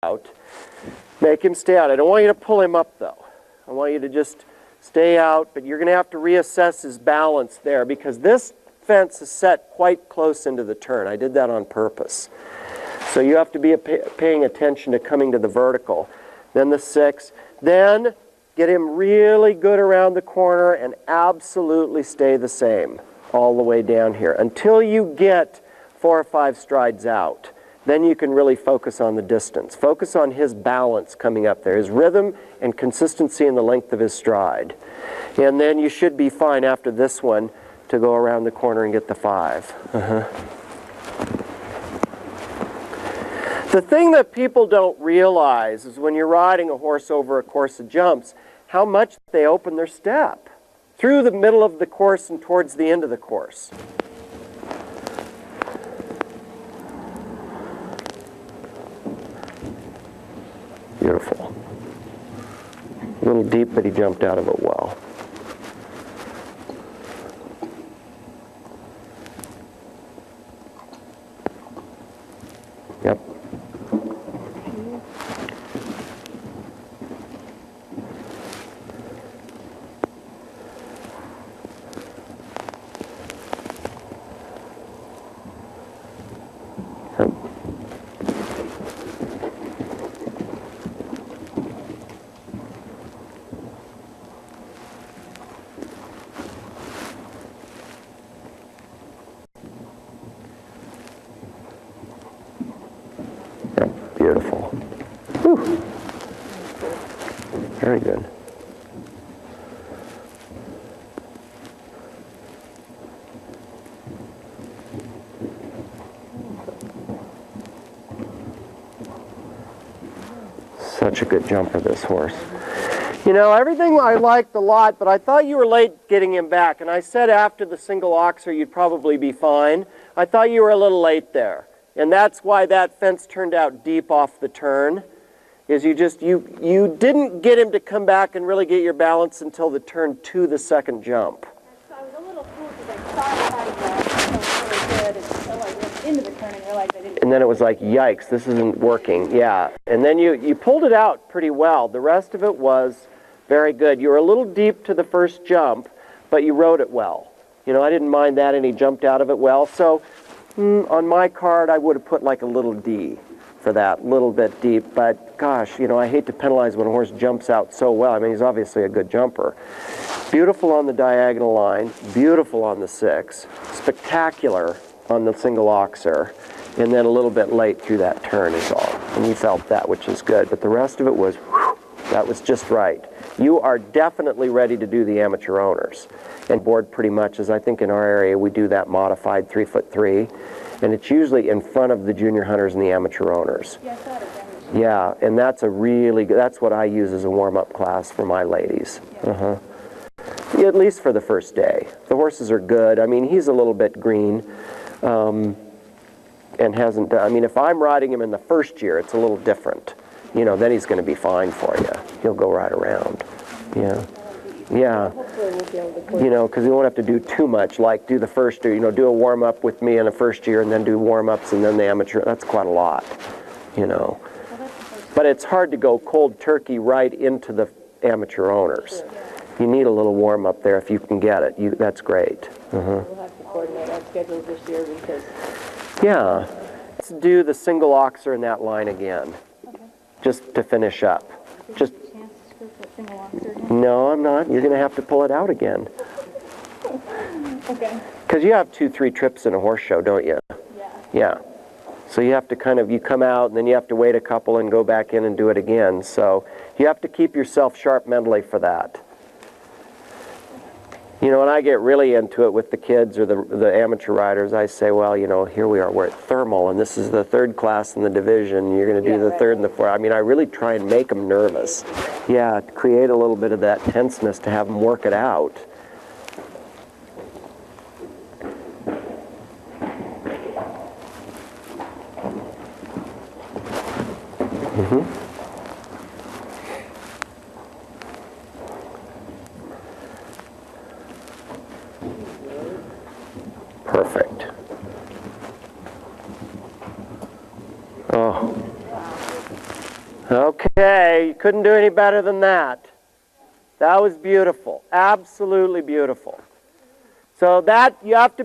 out. Make him stay out. I don't want you to pull him up though. I want you to just stay out, but you're going to have to reassess his balance there because this fence is set quite close into the turn. I did that on purpose. So you have to be paying attention to coming to the vertical. Then the 6. Then get him really good around the corner and absolutely stay the same all the way down here until you get 4 or 5 strides out. Then you can really focus on the distance. Focus on his balance coming up there, his rhythm and consistency in the length of his stride. And then you should be fine after this one to go around the corner and get the 5. The thing that people don't realize is when you're riding a horse over a course of jumps, how much they open their step through the middle of the course and towards the end of the course. Beautiful. A little deep, but he jumped out of it well. Yep. Beautiful. Whew. Very good. Such a good jumper, this horse. You know, everything I liked a lot, but I thought you were late getting him back. And I said after the single oxer you'd probably be fine. I thought you were a little late there. And that's why that fence turned out deep off the turn, is you didn't get him to come back and really get your balance until the turn to the second jump. So I was a little fooled because I thought I had really good until I went into the turn and realized I didn't. And then it was like, yikes, this isn't working. Yeah. And then you pulled it out pretty well. The rest of it was very good. You were a little deep to the first jump, but you rode it well. You know, I didn't mind that, and he jumped out of it well. So on my card, I would have put like a little D for that, a little bit deep. But gosh, you know, I hate to penalize when a horse jumps out so well. I mean, he's obviously a good jumper. Beautiful on the diagonal line, beautiful on the 6, spectacular on the single oxer, and then a little bit late through that turn is all. And you felt that, which is good. But the rest of it was, whew, that was just right. You are definitely ready to do the amateur owners. And board pretty much, as I think in our area, we do that modified 3'3", and it's usually in front of the junior hunters and the amateur owners. Yeah, I thought it was. Yeah, and that's a really good, that's what I use as a warm-up class for my ladies. Yeah. At least for the first day. The horses are good. I mean, he's a little bit green, and hasn't done, I mean, if I'm riding him in the first year, it's a little different. You know, then he's going to be fine for you. He'll go right around. Yeah. Yeah. Hopefully we'll be able to put You know, because you won't have to do too much, like do the first year, you know, do a warm-up with me in the first year and then do warm-ups and then the amateur. That's quite a lot, you know. But it's hard to go cold turkey right into the amateur owners. You need a little warm-up there if you can get it. That's great. We'll have to coordinate our schedules this year because... Yeah. Let's do the single oxer in that line again, just to finish up. Just. No, I'm not. You're going to have to pull it out again. Okay. Because you have 2-3 trips in a horse show, don't you? Yeah. Yeah. So you have to kind of, you come out and then you have to wait a couple and go back in and do it again. So you have to keep yourself sharp mentally for that. You know, when I get really into it with the kids or the amateur riders, I say, well, you know, here we are, we're at thermal, and this is the 3rd class in the division. You're going to do the 3rd and the 4th. I mean, I really try and make them nervous. Yeah, create a little bit of that tenseness to have them work it out. Perfect. Oh. Okay, you couldn't do any better than that. That was beautiful, absolutely beautiful. So that, you have to